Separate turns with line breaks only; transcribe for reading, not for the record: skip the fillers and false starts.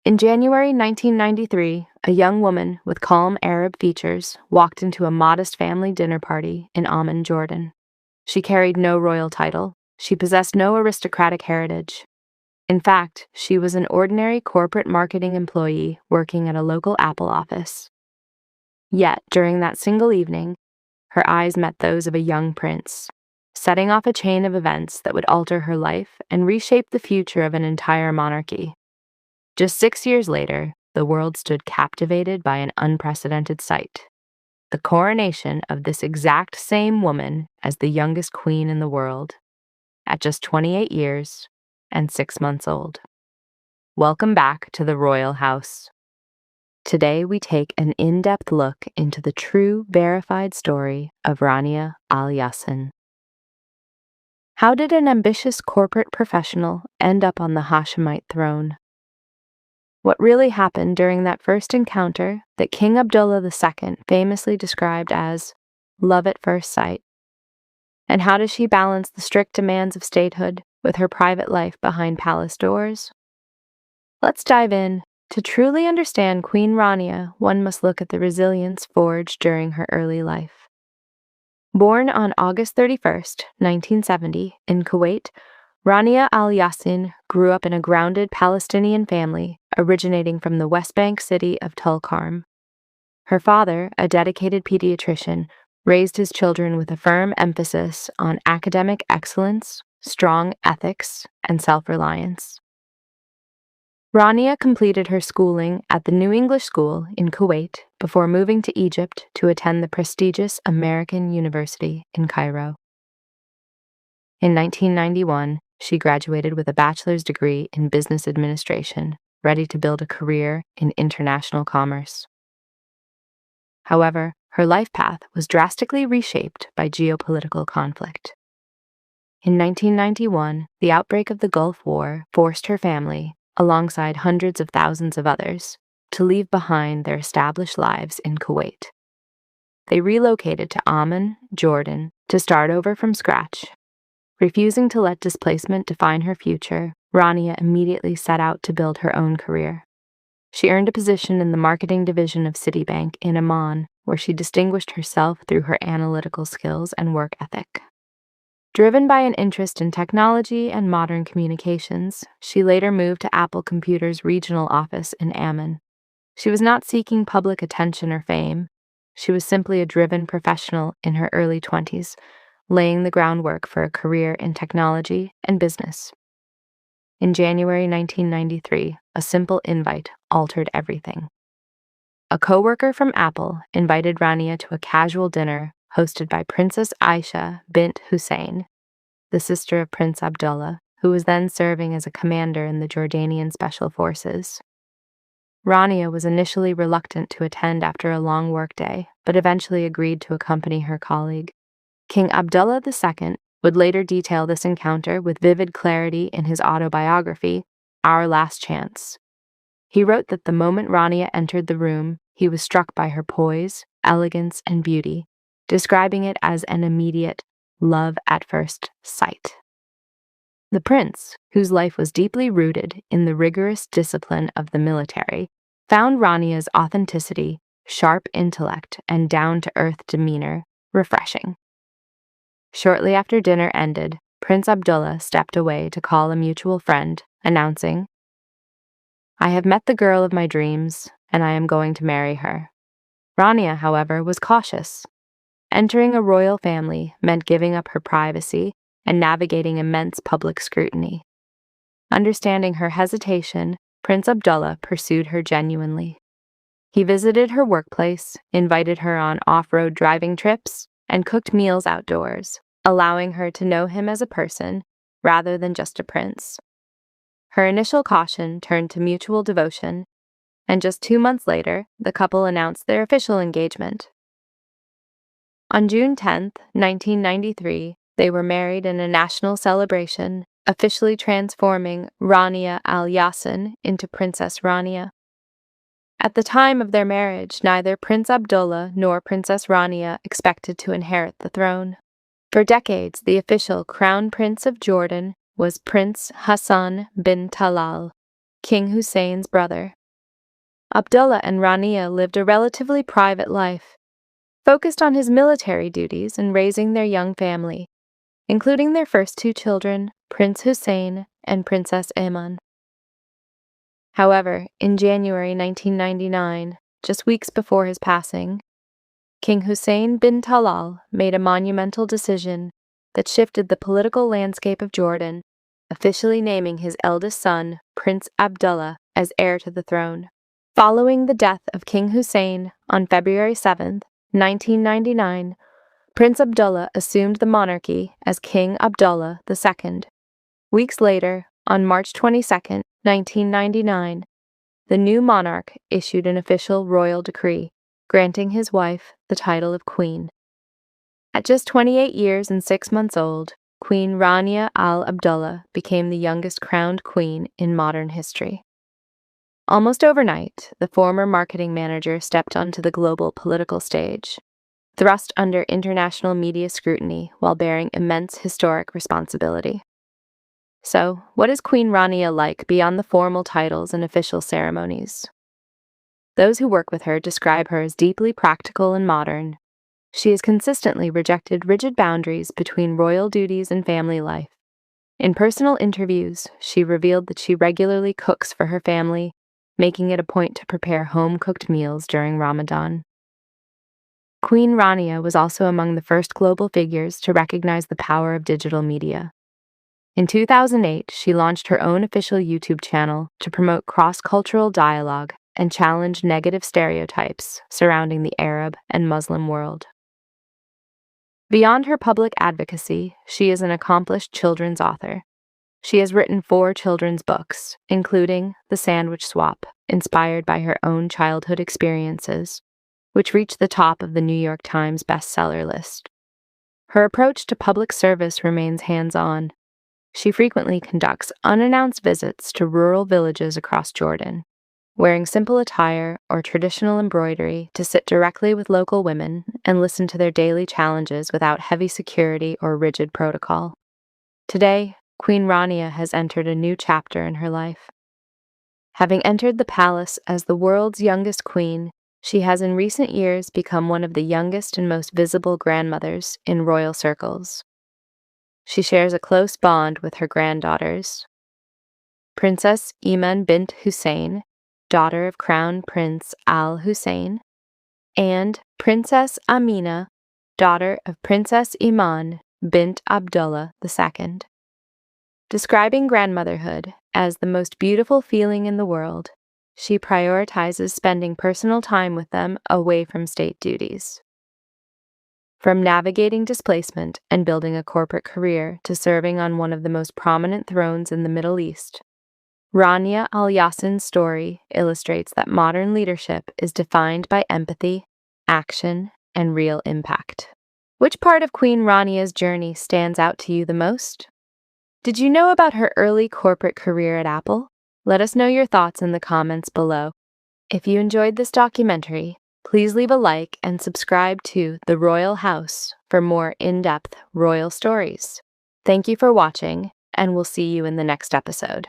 In January 1993, a young woman with calm Arab features walked into a modest family dinner party in Amman, Jordan. She carried no royal title. She possessed no aristocratic heritage. In fact, she was an ordinary corporate marketing employee working at a local Apple office. Yet, during that single evening, her eyes met those of a young prince, setting off a chain of events that would alter her life and reshape the future of an entire monarchy. Just 6 years later, the world stood captivated by an unprecedented sight: the coronation of this exact same woman as the youngest queen in the world, at just 28 years and 6 months old. Welcome back to the Royal House. Today we take an in-depth look into the true, verified story of Rania Al Yassin. How did an ambitious corporate professional end up on the Hashemite throne? What really happened during that first encounter that King Abdullah II famously described as love at first sight? And how does she balance the strict demands of statehood with her private life behind palace doors? Let's dive in. To truly understand Queen Rania, one must look at the resilience forged during her early life. Born on August 31st, 1970, in Kuwait, Rania Al Yassin grew up in a grounded Palestinian family originating from the West Bank city of Tulkarm. Her father, a dedicated pediatrician, raised his children with a firm emphasis on academic excellence, strong ethics, and self-reliance. Rania completed her schooling at the New English School in Kuwait before moving to Egypt to attend the prestigious American University in Cairo. In 1991, she graduated with a bachelor's degree in business administration, ready to build a career in international commerce. However, her life path was drastically reshaped by geopolitical conflict. In 1991, the outbreak of the Gulf War forced her family, alongside hundreds of thousands of others, to leave behind their established lives in Kuwait. They relocated to Amman, Jordan, to start over from scratch. Refusing to let displacement define her future, Rania immediately set out to build her own career. She earned a position in the marketing division of Citibank in Amman, where she distinguished herself through her analytical skills and work ethic. Driven by an interest in technology and modern communications, she later moved to Apple Computer's regional office in Amman. She was not seeking public attention or fame. She was simply a driven professional in her early 20s, laying the groundwork for a career in technology and business. In January 1993, a simple invite altered everything. A coworker from Apple invited Rania to a casual dinner hosted by Princess Aisha bint Hussein, the sister of Prince Abdullah, who was then serving as a commander in the Jordanian Special Forces. Rania was initially reluctant to attend after a long workday, but eventually agreed to accompany her colleague. King Abdullah II would later detail this encounter with vivid clarity in his autobiography, Our Last Chance. He wrote that the moment Rania entered the room, he was struck by her poise, elegance, and beauty, describing it as an immediate love at first sight. The prince, whose life was deeply rooted in the rigorous discipline of the military, found Rania's authenticity, sharp intellect, and down-to-earth demeanor refreshing. Shortly after dinner ended, Prince Abdullah stepped away to call a mutual friend, announcing, "I have met the girl of my dreams, and I am going to marry her." Rania, however, was cautious. Entering a royal family meant giving up her privacy and navigating immense public scrutiny. Understanding her hesitation, Prince Abdullah pursued her genuinely. He visited her workplace, invited her on off-road driving trips, and cooked meals outdoors, allowing her to know him as a person rather than just a prince. Her initial caution turned to mutual devotion, and just 2 months later, the couple announced their official engagement. On June 10, 1993, they were married in a national celebration, officially transforming Rania Al Yassin into Princess Rania. At the time of their marriage, neither Prince Abdullah nor Princess Rania expected to inherit the throne. For decades, the official Crown Prince of Jordan was Prince Hassan bin Talal, King Hussein's brother, Abdullah and Rania lived a relatively private life, focused on his military duties and raising their young family, including their first two children, Prince Hussein and Princess Iman. However, in January 1999, just weeks before his passing, King Hussein bin Talal made a monumental decision that shifted the political landscape of Jordan, officially naming his eldest son, Prince Abdullah, as heir to the throne. Following the death of King Hussein on February 7, 1999, Prince Abdullah assumed the monarchy as King Abdullah II. Weeks later, on March 22, 1999, the new monarch issued an official royal decree, granting his wife the title of Queen. At just 28 years and 6 months old, Queen Rania al Abdullah became the youngest crowned queen in modern history. Almost overnight, the former marketing manager stepped onto the global political stage, thrust under international media scrutiny while bearing immense historic responsibility. So, what is Queen Rania like beyond the formal titles and official ceremonies? Those who work with her describe her as deeply practical and modern. She has consistently rejected rigid boundaries between royal duties and family life. In personal interviews, she revealed that she regularly cooks for her family, making it a point to prepare home-cooked meals during Ramadan. Queen Rania was also among the first global figures to recognize the power of digital media. In 2008, she launched her own official YouTube channel to promote cross-cultural dialogue and challenge negative stereotypes surrounding the Arab and Muslim world. Beyond her public advocacy, she is an accomplished children's author. She has written 4 children's books, including The Sandwich Swap, inspired by her own childhood experiences, which reached the top of the New York Times bestseller list. Her approach to public service remains hands-on. She frequently conducts unannounced visits to rural villages across Jordan, wearing simple attire or traditional embroidery to sit directly with local women and listen to their daily challenges without heavy security or rigid protocol. Today, Queen Rania has entered a new chapter in her life. Having entered the palace as the world's youngest queen, she has in recent years become one of the youngest and most visible grandmothers in royal circles. She shares a close bond with her granddaughters, Princess Iman bint Hussein, daughter of Crown Prince Al Hussein, and Princess Amina, daughter of Princess Iman bint Abdullah II. Describing grandmotherhood as the most beautiful feeling in the world, she prioritizes spending personal time with them away from state duties. From navigating displacement and building a corporate career to serving on one of the most prominent thrones in the Middle East, Rania Al Yassin's story illustrates that modern leadership is defined by empathy, action, and real impact. Which part of Queen Rania's journey stands out to you the most? Did you know about her early corporate career at Apple? Let us know your thoughts in the comments below. If you enjoyed this documentary, please leave a like and subscribe to The Royal House for more in-depth royal stories. Thank you for watching, and we'll see you in the next episode.